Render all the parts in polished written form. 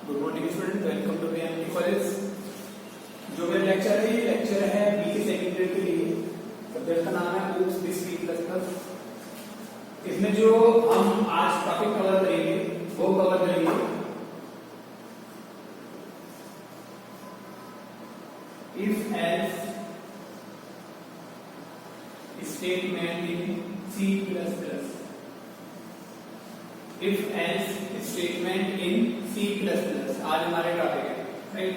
Good morning student, welcome to BMT college. जो मेरा lecture है, ये लेक्चर है बीसी सेकेंड ईयर के लिए। सब्जेक्ट का नाम है ओप्स B++। इसमें जो हम आज टॉपिक कवर करेंगे वो कवर करेंगे if else statement in C++। If else statement in C++ आज हमारे टॉपिक है, राइट।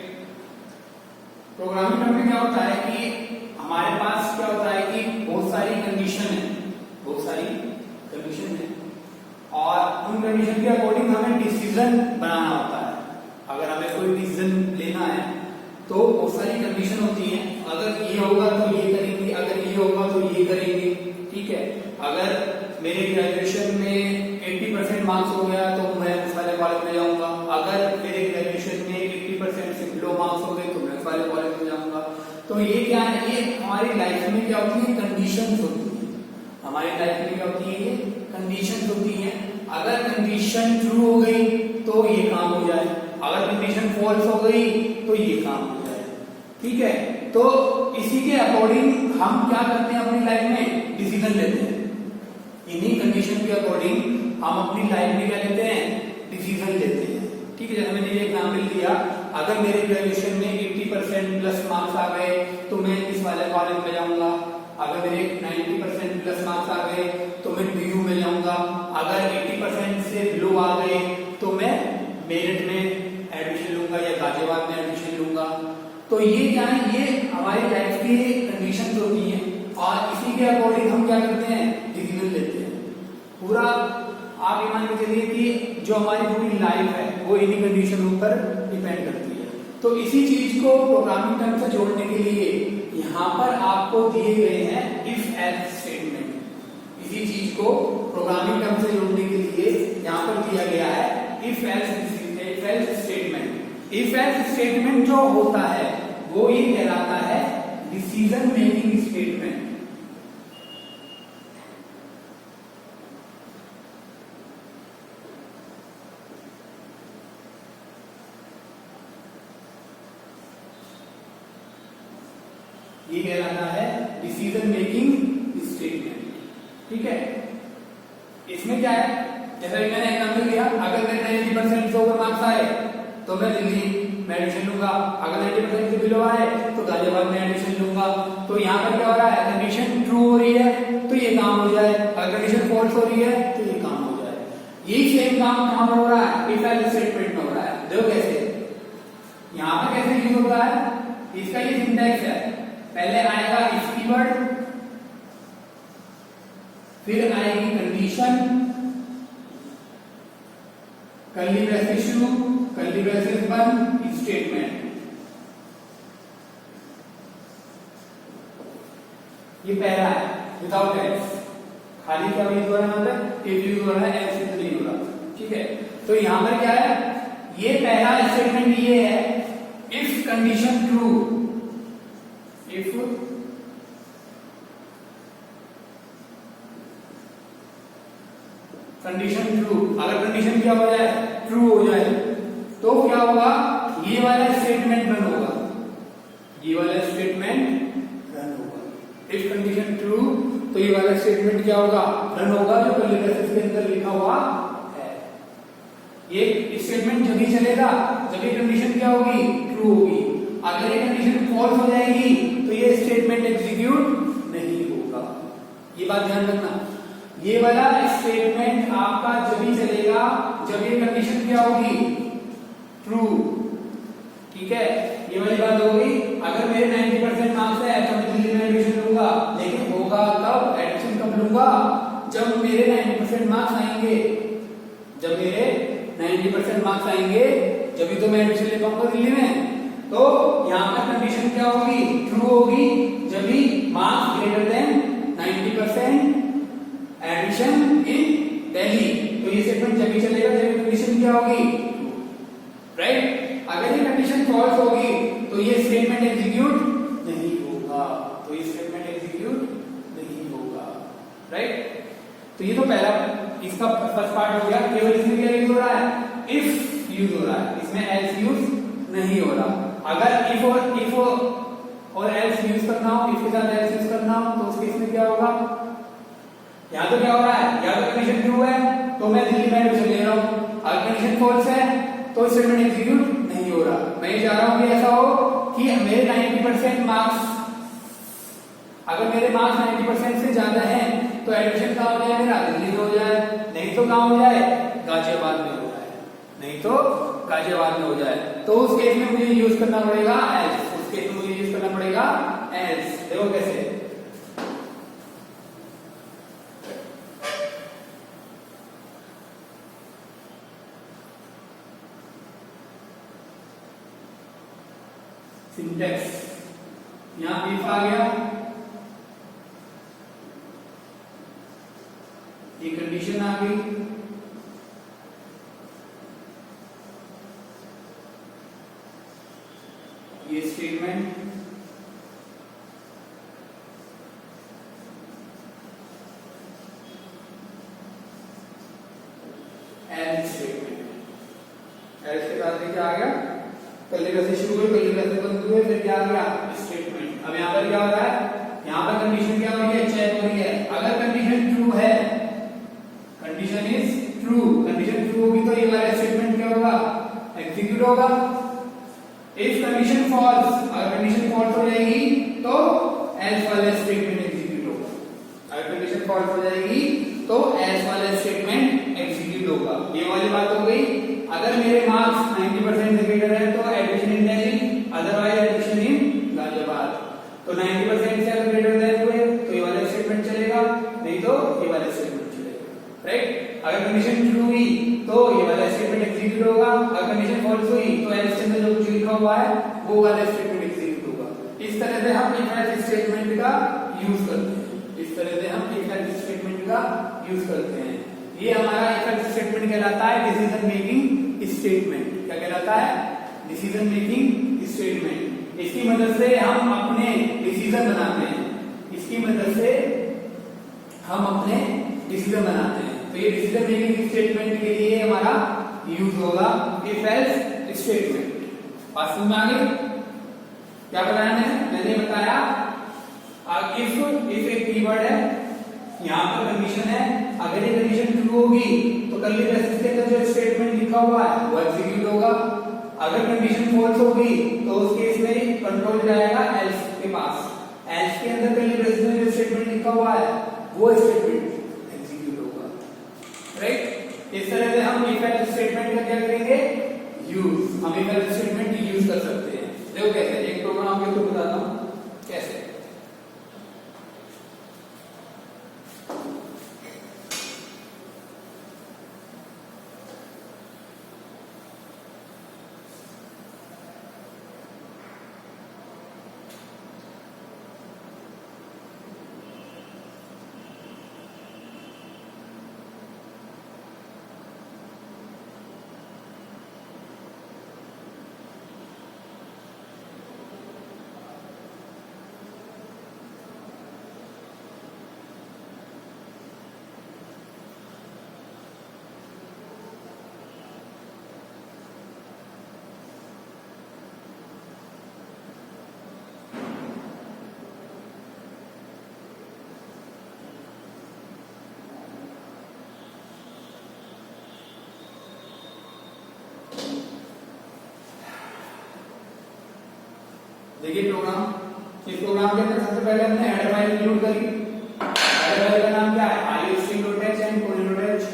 प्रोग्रामिंग टर्म में क्या होता है कि हमारे पास क्या होता है कि बहुत सारी कंडीशन है और उन कंडीशन के अकॉर्डिंग हमें डिसीजन बनाना होता है। अगर हमें कोई डिसीजन लेना है तो बहुत सारी कंडीशन होती हैं। अगर ये होगा तो ये करेंगे, अगर ये होगा तो ये करेंगे, ठीक है। अगर मेरे ग्रेजुएशन में 80% मार्क्स हो गया तो मैं उस वाले कॉलेज में जाऊंगा। अगर मेरे ग्रेजुएशन में 80% से बिलो मार्क्स हो गए तो मैं उस वाले कॉलेज में जाऊंगा। तो ये क्या है, ये हमारी लाइफ में क्या होती है, कंडीशंस होती है। हमारी लाइफ में क्या होती है, ये कंडीशंस होती है। अगर कंडीशन ट्रू हो गई तो ये काम हो जाए, अगर कंडीशन फॉल्स हो गई तो ये काम हो जाए, ठीक है। तो इसी के अकॉर्डिंग हम क्या करते हैं अपनी लाइफ में, डिसीजन लेते हैं। इन्हीं कंडीशन के अकॉर्डिंग हम अपनी लाइफ में क्या लेते हैं, डिसीजन लेते हैं, ठीक है। जैसे मैंने ये एग्जाम्पल दिया, अगर मेरे ग्रेजुएशन में 80% प्लस मार्क्स आ गए तो मैं इस वाले कॉलेज में जाऊंगा। अगर मेरे 90% प्लस मार्क्स आ गए तो मैं BU में जाऊंगा। अगर 80% से बिलो आ गए तो मैं मेरिट में एडमिशन लूंगा या गाजियाबाद में एडमिशन लूंगा। तो ये क्या है, ये हमारी लाइफ की कंडीशंस होती हैं और इसी के अकॉर्डिंग हम क्या करते हैं, डिसीजन लेते हैं। पूरा आप ये मान के चलिए कि जो हमारी पूरी लाइफ है वो इन्हीं कंडीशनों पर डिपेंड करती है। तो इसी चीज को प्रोग्रामिंग टर्म से जोड़ने के लिए यहाँ पर आपको दिए गए हैं इफ एल्स स्टेटमेंट। इसी चीज को प्रोग्रामिंग टर्म से जोड़ने के लिए यहाँ पर दिया गया है if else statement. If else statement जो होता है वो ये कहलाता है डिसीजन मेकिंग स्टेटमेंट। ये कहलाता है डिसीजन मेकिंग स्टेटमेंट, ठीक है। इसमें क्या है, जैसा कि मैंने एग्जांपल दिया, अगर मेरे 90% से ऊपर मार्क्स आए तो मैं दिल्ली में एडमिशन लूंगा। अगर 90% से बिलो आए तो गाजियाबाद में एडमिशन लूंगा। तो यहाँ पर क्या हो रहा है, कंडीशन ट्रू हो रही है तो ये काम हो जाए, अगर कंडीशन फॉल्स हो रही है तो ये काम हो जाए। यही सेम काम कहां पर हो रहा है, इफ एल्स स्टेटमेंट में हो रहा है। देखो कैसे, यहाँ पर कैसे यूज होता है, इसका ये सिंटैक्स है। पहले आएगा इफ कीवर्ड, फिर आएगी कंडीशन, कर्ली ब्रैकेट शुरू, कर्ली ब्रैकेट बंद, स्टेटमेंट। ये पहला है विदाउट एल्स, खाली क्या यूज हो रहा है, यहाँ पे इफ यूज हो रहा है, एल्स नहीं हो रहा, ठीक है। तो यहां पर क्या है, ये पहला स्टेटमेंट ये है if condition true, if condition true, अगर कंडीशन क्या हो जाए, ट्रू हो जाए तो क्या होगा, ये वाला स्टेटमेंट रन होगा, ये वाला स्टेटमेंट रन होगा। इफ कंडीशन ट्रू तो ये वाला स्टेटमेंट क्या होगा, रन होगा, जो कर्ली ब्रैकेट के अंदर लिखा हुआ है। ये स्टेटमेंट जब भी चलेगा जब ये कंडीशन क्या होगी, ट्रू होगी। अगर ये कंडीशन फॉल्स हो जाएगी तो ये स्टेटमेंट एग्जीक्यूट नहीं होगा। ये बात ध्यान रखना, ये वाला स्टेटमेंट आपका जब भी चलेगा जब ये कंडीशन क्या होगी, ट्रू, ठीक है। ये वाली बात हो गई। अगर मेरे 90% मार्क्स है तो मैं दिल्ली में एडमिशन लूंगा, लेकिन होगा कब, एडमिशन कब लूंगा, जब मेरे 90% मार्क्स आएंगे। जब मेरे 90% मार्क्स आएंगे जब भी तो मैं एडमिशन ले पाऊंगा दिल्ली में। तो यहाँ पर कंडीशन क्या होगी, ट्रू होगी, जब भी marks greater than 90% admission in Delhi. तो ये स्टेटमेंट जब भी चलेगा जब कंडीशन क्या होगी, राइट। अगर ये कंडीशन फॉल्स होगी तो ये स्टेटमेंट एग्जीक्यूट नहीं होगा, तो ये स्टेटमेंट एग्जीक्यूट नहीं होगा, राइट। तो ये तो पहला इसका फर्स्ट पार्ट हो गया। केवल इसमें क्या यूज हो रहा है, इफ यूज हो रहा है, इसमें एल्स यूज नहीं हो रहा। अगर इफ और एल्स यूज करना हो, इफ के साथ एल्स यूज करना हो तो उस केस में क्या होगा, यहाँ तो क्या हो रहा है, या तो कंडीशन ट्रू है तो मैं दिल्ली में एडमिशन ले रहा हूँ, अगर कंडीशन फॉल्स है तो स्टेटमेंट एग्जीक्यूट नहीं हो रहा। मैं ये चाह रहा हूँ कि ऐसा हो कि मेरे 90% मार्क्स, अगर मेरे मार्क्स 90% से ज्यादा हैं तो एडमिशन कहाँ हो जाए, मेरा दिल्ली में हो जाए, नहीं तो कहाँ हो जाए, गाजियाबाद में हो जाए, नहीं तो गाजियाबाद में हो जाए। तो उस केस में मुझे यूज करना पड़ेगा एल्स, उस केस में मुझे यूज करना पड़ेगा एल्स। देखो कैसे, सिंटेक्स, यहां इफ आ गया, ये कंडीशन आ गई, ये स्टेटमेंट, एंड स्टेटमेंट, एल्स के साथ क्या आ गया, पहले कैसे शुरू हुए, पहले कैसे बंद हुए, फिर क्या आ गया स्टेटमेंट। अब यहाँ पर क्या हो रहा है, यहाँ पर कंडीशन क्या हो रही है, चेक हो रही है। अगर कंडीशन ट्रू है, condition is true, condition true होगी तो ये वाला स्टेटमेंट क्या होगा, एग्जीक्यूट होगा। इफ कंडीशन फॉल्स, अगर कंडीशन फॉल्स हो जाएगी तो एल्स वाला स्टेटमेंट एग्जीक्यूट होगा। अगर कंडीशन फॉल्स हो जाएगी तो एल्स वाला स्टेटमेंट एग्जीक्यूट होगा। ये वाली बात हो गई। अगर मेरे मार्क्स 90% से ग्रेटर है तो admission in Delhi, otherwise admission in Ghaziabad. तो 90% से अगर ग्रेटर देन हुए तो ये वाला स्टेटमेंट चलेगा, नहीं तो ये वाला स्टेटमेंट चलेगा, राइट। अगर कंडीशन ट्रू हुई तो ये वाला स्टेटमेंट एग्जीक्यूट होगा, अगर कंडीशन फॉल्स हुई तो एल्स के अंदर जो कुछ लिखा हुआ है वो वाला स्टेटमेंट एग्जीक्यूट होगा। इस तरह से हम इफ एल्स स्टेटमेंट का यूज करते हैं, इस तरह से हम इफ एल्स स्टेटमेंट का यूज करते हैं। ये हमारा इफ एल्स स्टेटमेंट कहलाता है डिसीजन मेकिंग स्टेटमेंट। क्या कहलाता है, डिसीजन मेकिंग स्टेटमेंट। इसकी मदद से हम अपने डिसीजन बनाते हैं, इसकी मदद से हम अपने डिसीजन बनाते हैं। तो ये डिसीजन मेकिंग स्टेटमेंट के लिए हमारा यूज होगा इफ एल्स स्टेटमेंट। बात समझ में आ गई? क्या बताया मैंने बताया इफ एक कीवर्ड है, यहाँ पर कंडीशन है, अगर ये कंडीशन ट्रू होगी तो कर्ली ब्रेसेस के अंदर जो स्टेटमेंट लिखा हुआ है वो एग्जीक्यूट होगा। अगर कंडीशन फॉल्स होगी तो उस केस में कंट्रोल जाएगा एल्स के पास, एल्स के अंदर कर्ली ब्रेसेस में जो स्टेटमेंट लिखा हुआ है वो स्टेटमेंट एग्जीक्यूट होगा, राइट। इस तरह से हम इफ एल्स स्टेटमेंट का क्या करेंगे, यूज, हम इफ एल्स स्टेटमेंट यूज कर सकते हैं। देखो कैसे, एक प्रोग्राम आपको बताता हूं कैसे। देखिए प्रोग्राम, इस प्रोग्राम के अंदर सबसे पहले हमने हेडर फाइल इंक्लूड करी। हेडर फाइल का नाम क्या है, iostring.h एंड pony.h।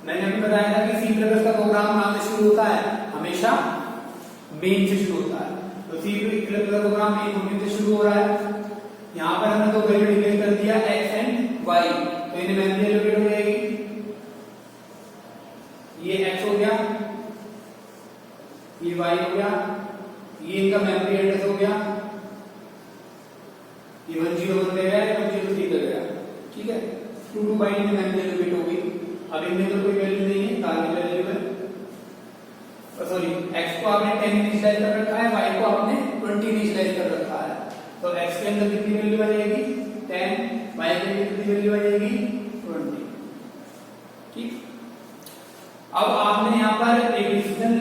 मैंने अभी बताया था कि C++ का प्रोग्राम कहां से शुरू होता है, हमेशा मेन से शुरू होता है। तो C++ का प्रोग्राम मेन से शुरू हो रहा है। यहाँ पर हमने तो वैल्यू डिक्लेयर कर दिया x एंड y, तो इन्हें मेमोरी एलोकेट हो जाएगी। ये x हो गया, ये y हो गया, ये इनका मेमोरी एड्रेस हो गया, ये 101 पे गया, 103 पे गया, ठीक है। 2 बाइट में मेमोरी एलोकेट हो गई। अब इनमें तो कोई वैल्यू नहीं है, टारगेट वैल्यू है, सॉरी x को आपने 10 इनिशियलाइज कर रखा है, y को आपने 20 इनिशियलाइज कर रखा है। तो x के अंदर कितनी वैल्यू आ जाएगी 10, y के अंदर कितनी वैल्यू आ जाएगी 20, ठीक। अब आपने यहाँ पर एक डिसीजन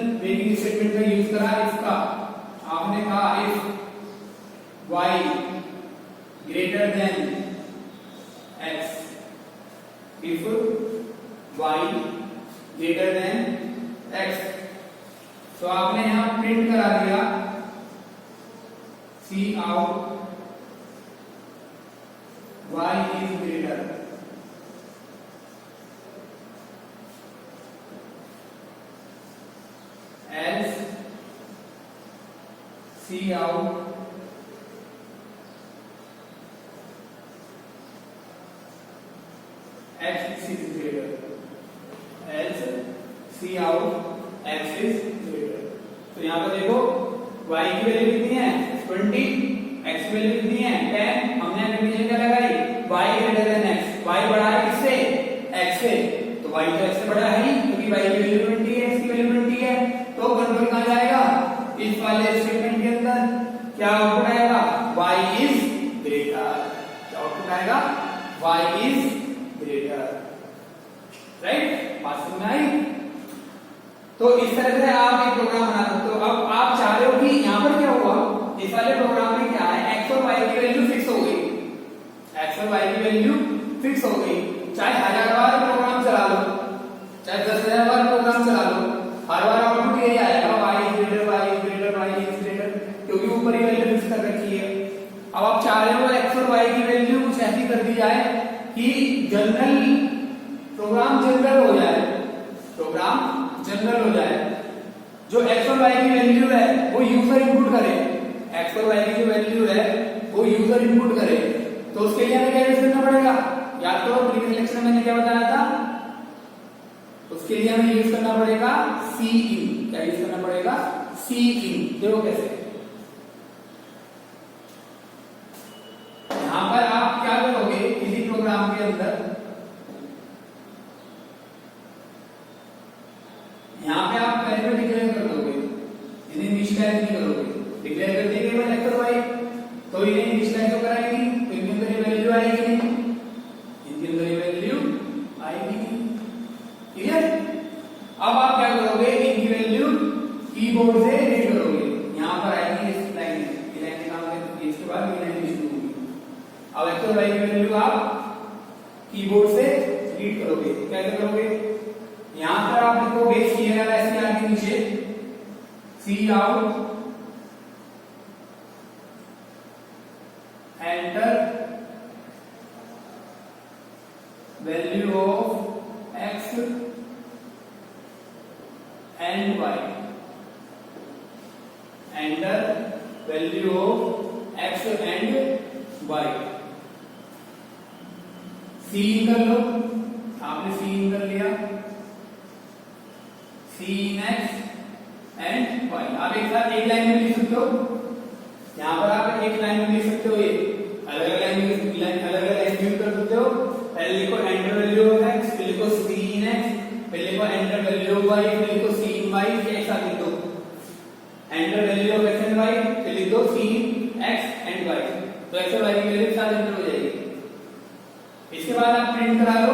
x, तो आपने यहां प्रिंट करा दिया cout y is greater, else cout x is greater, else cout x is greater। तो यहां पर देखो y की वैल्यू कितनी है 20, x की वैल्यू कितनी है 10, हमने कंडीशन क्या लगाई y greater than x, y बड़ा है किससे x से, तो y तो x से बड़ा है ही क्योंकि y की वैल्यू 20 है, x की वैल्यू 20 है, तो कंट्रोल कहां जाएगा इस वाले स्टेटमेंट के अंदर, क्या आउटपुट आएगा y is greater, क्या आउटपुट आएगा y is greater, राइट, बात समझ में आई। तो इस तरह से आप एक प्रोग्राम बना सकते हो। अब आप चाह रहे हो कि यहां पर क्या हुआ, इस वाले प्रोग्राम में क्या है x और y की वैल्यू फिक्स हो गई, x और y की वैल्यू फिक्स हो गई, चाहे 1000 बार प्रोग्राम चला लो, चाहे 10,000 बार प्रोग्राम चला लो, हर बार आउटपुट यही आएगा y is greater, y is greater, y is greater, क्योंकि ऊपर ही वैल्यू फिक्स कर रखी है। अब आप चाह रहे हो x और y की वैल्यू कुछ ऐसी कर दी जाए कि जनरल प्रोग्राम जनरल हो जाए, प्रोग्राम जनरल हो जाए, जो x और y की वैल्यू है वो यूजर इनपुट करे, x और y की जो वैल्यू है वो यूजर इनपुट करे, तो उसके लिए हमें क्या यूज करना पड़ेगा, याद करो प्रीवियस लेक्चर में मैंने क्या बताया था, उसके लिए हमें यूज करना पड़ेगा सी इन, क्या यूज करना पड़ेगा सी इन। देखो कैसे, यहां पर आप क्या करोगे किसी प्रोग्राम के अंदर, यहां पे आप पहले डिक्लेयर कर दोगे, इन्हें इनिशियलाइज नहीं करोगे, डिक्लेयर कर दिए केवल x और y, तो इन्हें इनिशियलाइज तो कराएगी, तो इनके अंदर ये वैल्यू आएगी नहीं, इनके अंदर ये वैल्यू आएगी नहीं, क्लियर। अब आप क्या करोगे, इनकी वैल्यू कीबोर्ड से रीड करोगे, यहां पर आएगी इस लाइन में, ये लाइन का नाम है, इसके बाद ये लाइन शुरू होगी। अब x और y की वैल्यू आप कीबोर्ड से रीड करोगे, कैसे करोगे, यहां पर आप लिखोगे सी एल एस के नीचे cout enter value of x and y, enter value of x and y, सी कर लो, आपने सी कर लिया, सी इन एक्स एंड वाई, आप एक साथ एक लाइन में लिख सकते हो, यहां पर आप एक लाइन में लिख सकते हो, ये अलग अलग लाइन यूज कर सकते हो, पहले लिखो एंटर वैल्यू ऑफ एक्स, फिर लिखो सी इन एक्स, फिर लिखो एंटर वैल्यू ऑफ वाई, फिर लिखो सी इन वाई, एक साथ लिख दो enter value of x and Y, फिर लिख दो C in x and Y, तो एक्स और वाई की वैल्यू एक साथ एंटर हो जाएगी। इसके बाद आप प्रिंट करा लो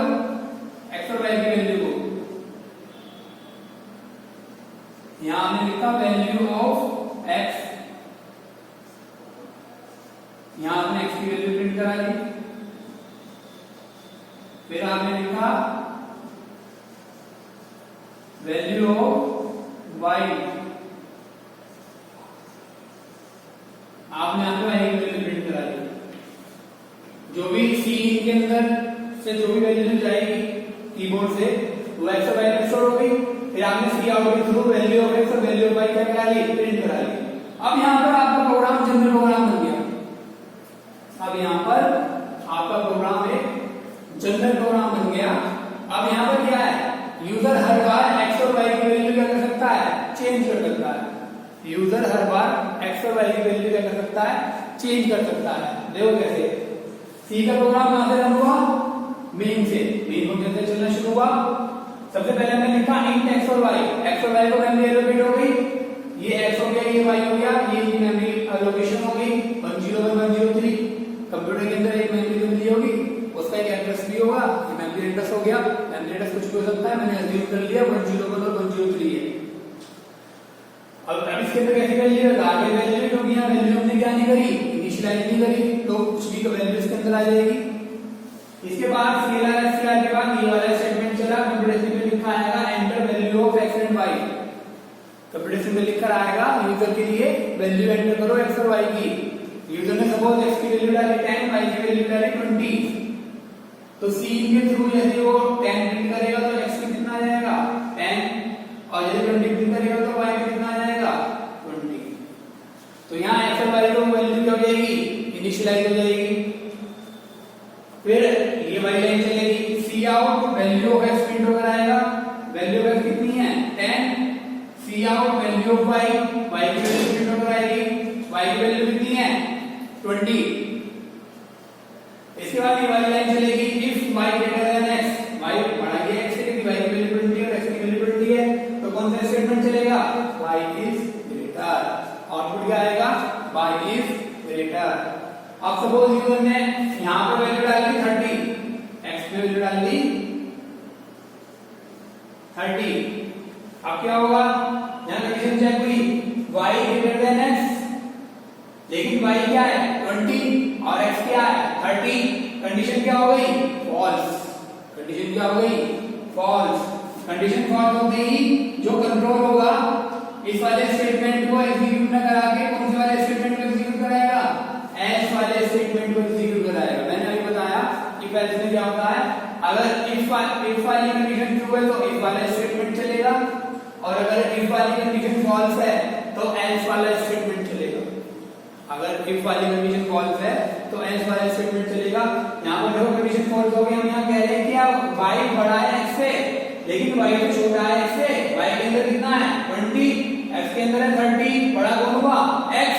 एक्स और वाई की वैल्यू को, यहां हमने लिखा वैल्यू ऑफ एक्स, यहां आपने एक्स की वैल्यू प्रिंट करा ली, फिर आपने लिखा वैल्यू ऑफ वाई, आपने यहां पे वाई की वैल्यू प्रिंट करा ली, जो भी सी के अंदर से जो भी वैल्यू जाएगी कीबोर्ड से वो एक्स और वाई में स्टोर हो गई, फिर आपने सी आउट के थ्रू वैल्यू ऑफ एक्स और वैल्यू ऑफ वाई क्या करा ली, प्रिंट करा ली। अब यहां पर आपका प्रोग्राम जनरल प्रोग्राम बन गया, अब यहां पर आपका प्रोग्राम एक जनरल प्रोग्राम बन गया। अब यहां पर क्या है, यूजर हर बार एक्स और वाई की वैल्यू क्या कर सकता है, चेंज कर सकता है, यूजर हर बार एक्स और वाई की वैल्यू क्या कर सकता है, चेंज कर सकता है। देखो कैसे, सी का प्रोग्राम कहां से रन हुआ, मेन से, मेन फंक्शन से चलना शुरू हुआ। सबसे पहले हमने लिखा इंट एक्स और वाई, एक्स और वाई को मेमोरी एलोकेट हो गई, ये एक्स हो गया, ये वाई हो गया, ये मेमोरी एलोकेशन हो गई 101 103, कंप्यूटर के अंदर एक मेमोरी मिली होगी, उसका एक एड्रेस भी होगा, ये मेमोरी एड्रेस हो गया, मेमोरी एड्रेस कुछ भी हो सकता है, मैंने अज्यूम कर लिया 101 और 103 है। अब इसके अंदर कैसे वैल्यू है, आगे वैल्यू, क्योंकि यहाँ वैल्यू हमने क्या नहीं करी, इनिशियलाइज नहीं करी, तो कुछ भी तो वैल्यू इसके अंदर आ जाएगी। इसके बाद CLR SCR के बाद ये वाला स्टेटमेंट चला, कंप्यूटर में लिखा आएगा enter value of x and Y, computation में लिखकर आएगा यूजर के लिए वैल्यू एंटर करो एक्स और वाई की। यूजर ने सपोज एक्स की वैल्यू डाली 10, वाई की वैल्यू डाली 20, तो सी के थ्रू यदि वो 10 प्रिंट करेगा तो एक्स में कितना आ जाएगा 10, और यदि 20 प्रिंट करेगा तो वाई में कितना आ जाएगा 20। तो यहाँ एक्स और वाई को वैल्यू क्या हो जाएगी, इनिशियलाइज हो जाएगी। फिर ये वाली लाइन चलेगी, cout value of x print होकर आएगा, वैल्यू ऑफ एक्स कितनी है 10, cout value of y, y की वैल्यू प्रिंट होकर आएगी, वाई की वैल्यू कितनी है 20। इसके बाद ये वाली लाइन चलेगी, if Y greater than X, Y बड़ा है एक्स से, क्योंकि वाई की वैल्यू 20 और एक्स की वैल्यू 20 है, तो कौन सा स्टेटमेंट चलेगा, वाई इज ग्रेटर। आउटपुट क्या आएगा, वाई इज ग्रेटर। अब सपोज यूजर ने यहां पे वैल्यू डाल दी 30, एक्स पे वैल्यू डाल दी 30, अब क्या होगा, यहां कंडीशन चेक हुई y ग्रेटर देन x, लेकिन y क्या है 20 और x क्या है 30, कंडीशन क्या हो गई फॉल्स, कंडीशन क्या हो गई फॉल्स। कंडीशन फॉल्स होते ही जो कंट्रोल होगा इस वाले स्टेटमेंट को एग्जीक्यूट न करा के कौन से वाले स्टेटमेंट को एग्जीक्यूट कराएगा, एल्स वाले स्टेटमेंट को एग्जीक्यूट कराएगा। मैंने अभी बताया इफ एल्स में क्या होता है, अगर इफ वाली कंडीशन ट्रू है तो इफ वाला स्टेटमेंट चलेगा, और अगर इफ वाली कंडीशन फॉल्स है तो एल्स वाला स्टेटमेंट चलेगा। अगर इफ वाली कंडीशन फॉल्स है तो एल्स वाला स्टेटमेंट चलेगा। यहाँ पर देखो कंडीशन फॉल्स हो गई, हम यहाँ कह रहे हैं कि अब y बड़ा है x से, लेकिन y तो छोटा है x से, y के अंदर कितना है 20, x के अंदर है 30, बड़ा कौन हुआ x,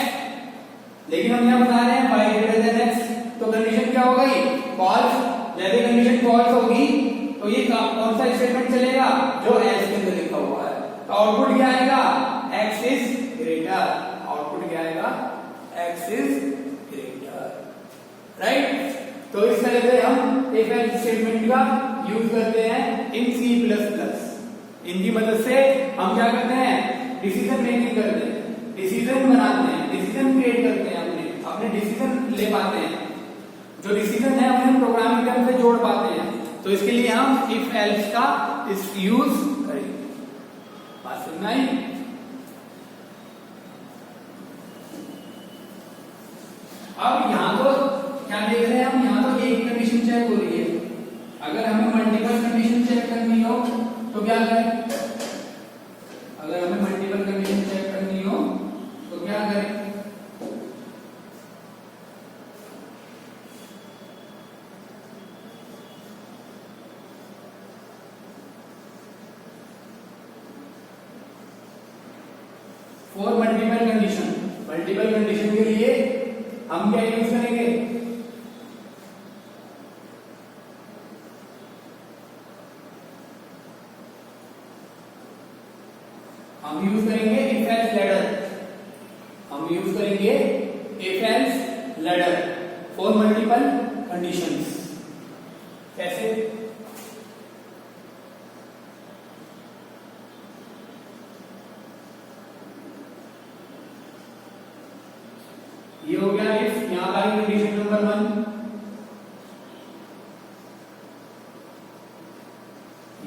लेकिन हम यहाँ बता रहे हैं y ग्रेटर देन x, तो कंडीशन क्या हो गई फॉल्स। यदि कंडीशन फॉल्स होगी तो ये कौन सा स्टेटमेंट चलेगा, जो एल्स के अंदर लिखा हुआ है। तो आउटपुट क्या आएगा, x इज ग्रेटर, आउटपुट क्या आएगा x इज ग्रेटर, राइट। तो इस तरह से हम इफ एल्स स्टेटमेंट का यूज करते हैं इन C++। इनकी मदद से हम क्या करते हैं, डिसीजन मेकिंग करते हैं, डिसीजन बनाते हैं, डिसीजन क्रिएट करते हैं, अपने डिसीजन ले पाते हैं, जो डिसीजन है उन्हें हम प्रोग्रामिंग टर्म से जोड़ पाते हैं। तो इसके लिए हम इफ एल्स का इस यूज करेंगे। बात समझ में आई। अब यहां तो क्या देख रहे हैं हम, यहां तो एक कंडीशन चेक हो रही है, अगर हमें मल्टीपल कंडीशन चेक करनी हो तो क्या करें, अगर हमें मल्टीपल कंडीशन चेक करनी हो तो क्या करें, फॉर मल्टीपल कंडीशन के लिए हम क्या यूज करेंगे, हम यूज करेंगे इफ एल्स लैडर, हम यूज करेंगे if else ladder for multiple conditions. कैसे, ये हो गया इफ, यहां का कंडीशन नंबर 1,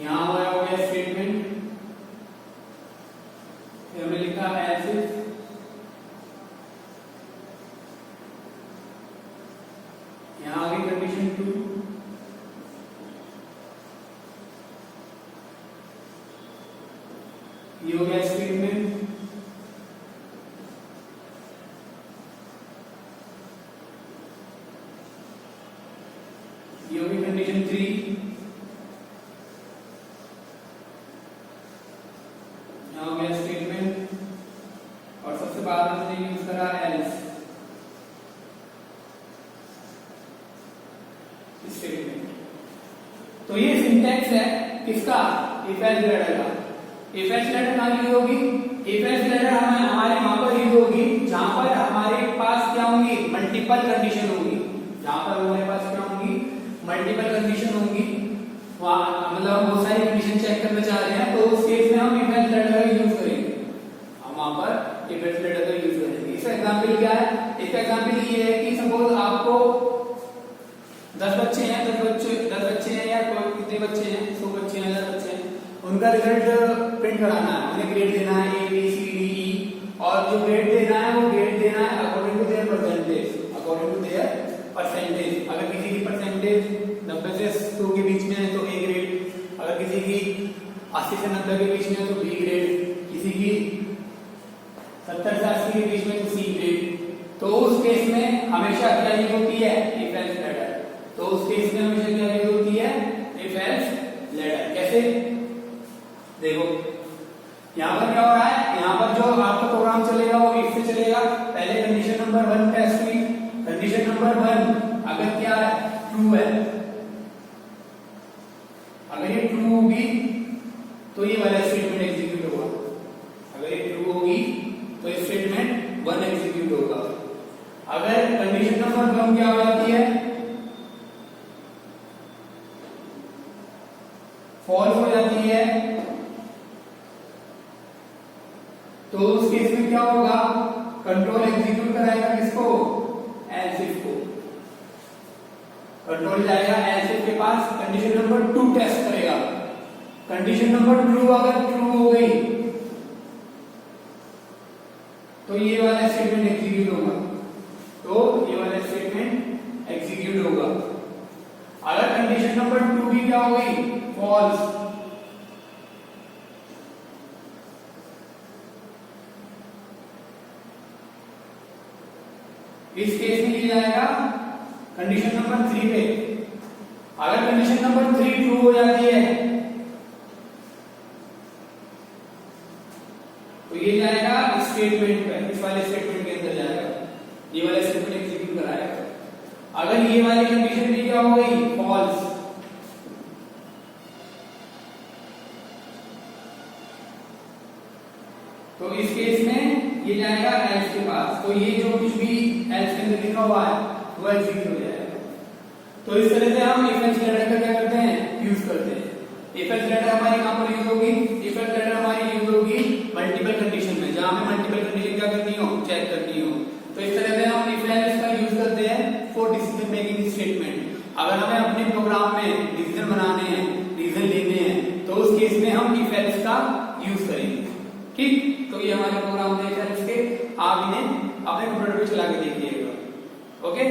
यहां हो गया स्टेटमेंट, फिर हमने लिखा एल्स इफ, यहां आ गई कंडीशन 2, ये हो गया स्टेटमेंट, ये होगी कंडीशन 3, यहाँ हो गया स्टेटमेंट, और सबसे बाद हमने यूज करा एल्स स्टेटमेंट। तो ये सिंटैक्स है किसका, इफ एल्स लैडर का। इफ एल्स लैडर कहाँ यूज होगी, इफ एल्स लैडर हमारे वहां पर यूज होगी जहां पर हमारे पास क्या होंगी, मल्टीपल कंडीशन होगी, जहां पर हमारे पास क्या होंगी मल्टीपल कंडीशन होंगी, वहां मतलब हम बहुत सारी कंडीशन चेक करना चाह रहे हैं, तो उस केस में हम इफ एल्स लैडर का यूज करेंगे, हम वहां पर इफ एल्स लैडर का यूज करेंगे। इसका एग्जांपल क्या है, इसका एग्जांपल ये है कि सपोज आपको 10 बच्चे हैं या कोई कितने बच्चे हैं, 100 बच्चे हैं, 1000 बच्चे हैं, उनका रिजल्ट प्रिंट कराना है, उन्हें ग्रेड देना है A B C D E, और जो ग्रेड देना है वो ग्रेड देना है according to their percentage, according to their percentage. अगर किसी की परसेंटेज 90 से 100 के बीच में है तो A ग्रेड, अगर किसी की 80 से 90 के बीच में है तो B ग्रेड, किसी की 70 से 80 के बीच में तो C ग्रेड। तो उस केस में हमेशा क्या यूज होती है, इफ एल्स लेटर। तो उस केस में हमेशा क्या यूज होती है, इफ एल्स लेटर। कैसे देखो यहाँ पर क्या हो रहा है, यहाँ पर जो आपका प्रोग्राम चलेगा वो इफ से चलेगा। पहले कंडीशन नंबर 1 टेस्ट हुई, कंडीशन नंबर 1 अगर क्या है, ट्रू है, अगर ये ट्रू होगी तो ये वाला स्टेटमेंट एग्जीक्यूट होगा। अगर ये ट्रू होगी तो ये स्टेटमेंट 1 एग्जीक्यूट होगा। अगर कंडीशन नंबर 1 क्या हो जाती है, फॉल्स हो जाती है, तो उस केस में क्या होगा, कंट्रोल एग्जीक्यूट कराएगा किसको, एल्स इफ को। कंट्रोल जाएगा एल्स इफ के पास, कंडीशन नंबर 2 टेस्ट करेगा। कंडीशन नंबर 2 अगर ट्रू हो गई तो ये वाला स्टेटमेंट एग्जीक्यूट होगा, तो ये वाला स्टेटमेंट एग्जीक्यूट होगा। अगर कंडीशन नंबर 2 भी क्या हो गई, फॉल्स, इस केस में ये जाएगा कंडीशन नंबर 3 पे। अगर कंडीशन नंबर 3 ट्रू हो जाती है तो ये जाएगा स्टेटमेंट पे, इस वाले स्टेटमेंट के अंदर जाएगा, ये वाला स्टेटमेंट एग्जीक्यूट कराएगा। अगर ये वाली कंडीशन भी क्या हो गई, फॉल्स, तो इस केस में ये जाएगा एल्स के पास, तो ये जो कुछ भी एल्स के अंदर लिखा हुआ है वो एग्जीक्यूट हो जाएगा। तो इस तरह से हम इफ एल्स लेटर का क्या करते हैं, यूज करते हैं। इफ एल्स लेटर हमारी कहां पर यूज होगी, इफ एल्स लेटर हमारी यूज होगी मल्टीपल कंडीशन में, जहां पे मल्टीपल कंडीशन क्या करनी हो, चेक करनी हो। तो इस तरह से हम इफ एल्स का यूज करते हैं फॉर डिसीजन मेकिंग स्टेटमेंट। अगर हमें अपने प्रोग्राम में डिसीजन बनाने हैं, डिसीजन लेने हैं, तो उस केस में हम इफ एल्स का यूज करेंगे। ठीक, तो ये हमारे प्रोग्राम में है, इसके आप इन्हें अपने कंप्यूटर पे चला के देखिएगा। ओके।